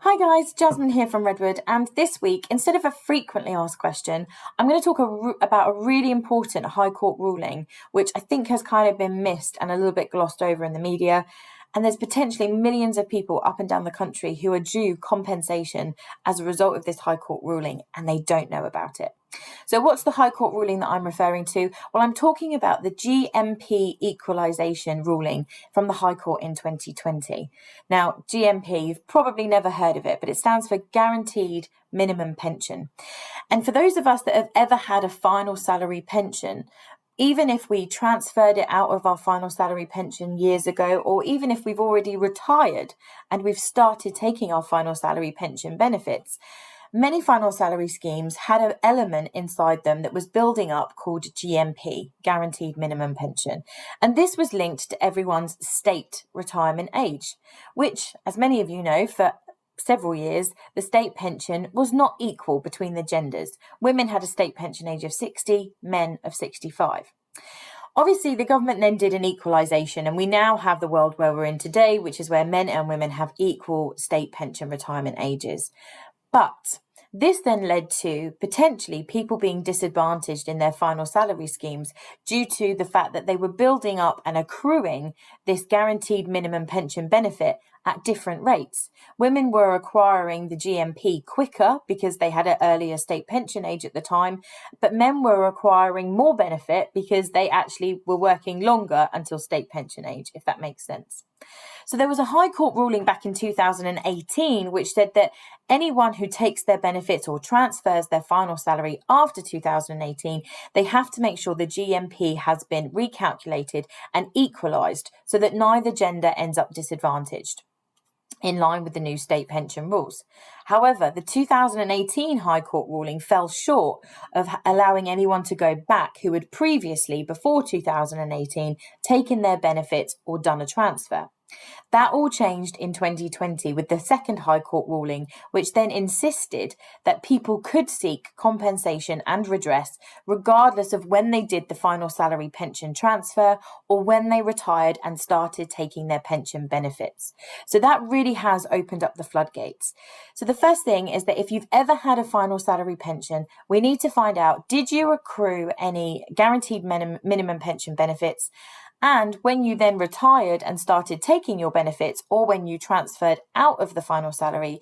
Hi guys, Jasmine here from Redwood, and this week, instead of a frequently asked question, I'm going to talk about a really important High Court ruling, which I think has kind of been missed and a little bit glossed over in the media. And there's potentially millions of people up and down the country who are due compensation as a result of this High Court ruling, and they don't know about it. So what's the High Court ruling that I'm referring to? Well, I'm talking about the GMP equalisation ruling from the High Court in 2020. Now, GMP, you've probably never heard of it, but it stands for Guaranteed Minimum Pension. And for those of us that have ever had a final salary pension, even if we transferred it out of our final salary pension years ago, or even if we've already retired and we've started taking our final salary pension benefits, many final salary schemes had an element inside them that was building up called GMP, Guaranteed Minimum Pension. And this was linked to everyone's state retirement age, which, as many of you know, for several years, the state pension was not equal between the genders. Women had a state pension age of 60, men of 65. Obviously, the government then did an equalisation, and we now have the world where we're in today, which is where men and women have equal state pension retirement ages. But this then led to potentially people being disadvantaged in their final salary schemes due to the fact that they were building up and accruing this guaranteed minimum pension benefit at different rates. Women were acquiring the GMP quicker because they had an earlier state pension age at the time, but men were acquiring more benefit because they actually were working longer until state pension age, if that makes sense. So there was a High Court ruling back in 2018 which said that anyone who takes their benefits or transfers their final salary after 2018, they have to make sure the GMP has been recalculated and equalised so that neither gender ends up disadvantaged, in line with the new state pension rules. However, the 2018 High Court ruling fell short of allowing anyone to go back who had previously, before 2018, taken their benefits or done a transfer. That all changed in 2020 with the second High Court ruling, which then insisted that people could seek compensation and redress regardless of when they did the final salary pension transfer or when they retired and started taking their pension benefits. So that really has opened up the floodgates. So the first thing is that if you've ever had a final salary pension, we need to find out, did you accrue any guaranteed minimum pension benefits? And when you then retired and started taking your benefits, or when you transferred out of the final salary,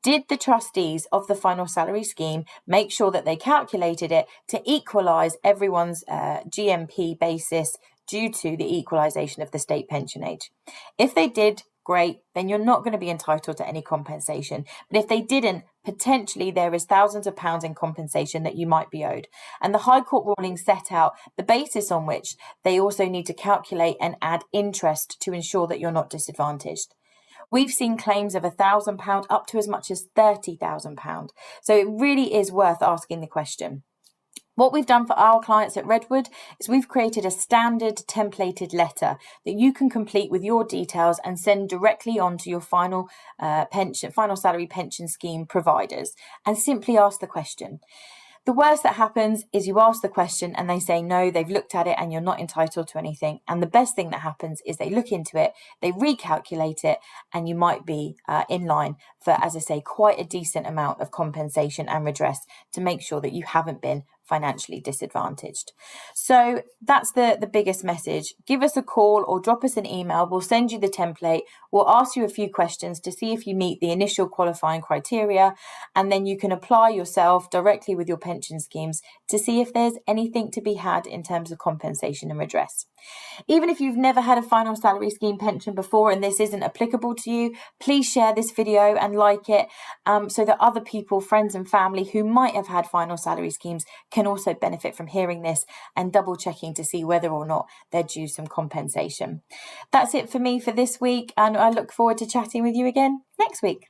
did the trustees of the final salary scheme make sure that they calculated it to equalise everyone's GMP basis due to the equalisation of the state pension age? If they did, great, then you're not going to be entitled to any compensation. But if they didn't, potentially there is thousands of pounds in compensation that you might be owed. And the High Court ruling set out the basis on which they also need to calculate and add interest to ensure that you're not disadvantaged. We've seen claims of £1,000 up to as much as £30,000. So it really is worth asking the question. What we've done for our clients at Redwood is we've created a standard templated letter that you can complete with your details and send directly on to your final salary pension scheme providers, and simply ask the question. The worst that happens is you ask the question and they say no, they've looked at it and you're not entitled to anything. And the best thing that happens is they look into it, they recalculate it, and you might be in line for, as I say, quite a decent amount of compensation and redress to make sure that you haven't been financially disadvantaged. So that's the biggest message. Give us a call or drop us an email. We'll send you the template. We'll ask you a few questions to see if you meet the initial qualifying criteria, and then you can apply yourself directly with your pension schemes to see if there's anything to be had in terms of compensation and redress. Even if you've never had a final salary scheme pension before and this isn't applicable to you, please share this video and like it so that other people, friends and family who might have had final salary schemes can also benefit from hearing this and double checking to see whether or not they're due some compensation. That's it for me for this week, and I look forward to chatting with you again next week.